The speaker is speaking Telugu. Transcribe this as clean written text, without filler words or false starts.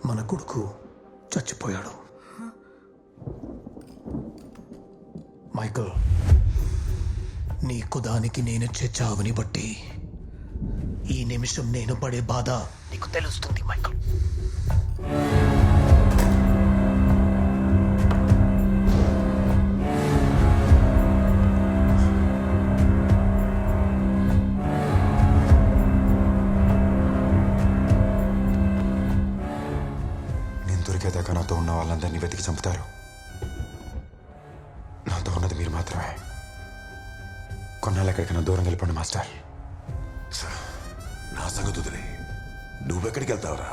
మన కొడుకు చచ్చిపోయాడు. మైకల్, నీకు దానికి నేనిచ్చే చావుని బట్టి ఈ నిమిషం నేను పడే బాధ నీకు తెలుస్తుంది మైకల్. దొరికేదాకా నాతో ఉన్న వాళ్ళందరినీ వెతికి చంపుతారు. నాతో ఉన్నది మీరు మాత్రమే. కొన్నాళ్ళు ఎక్కడికైనా దూరం వెళ్ళిపోండి మాస్టర్. నా సంగతి వదిలే, నువ్వెక్కడికి వెళ్తావురా?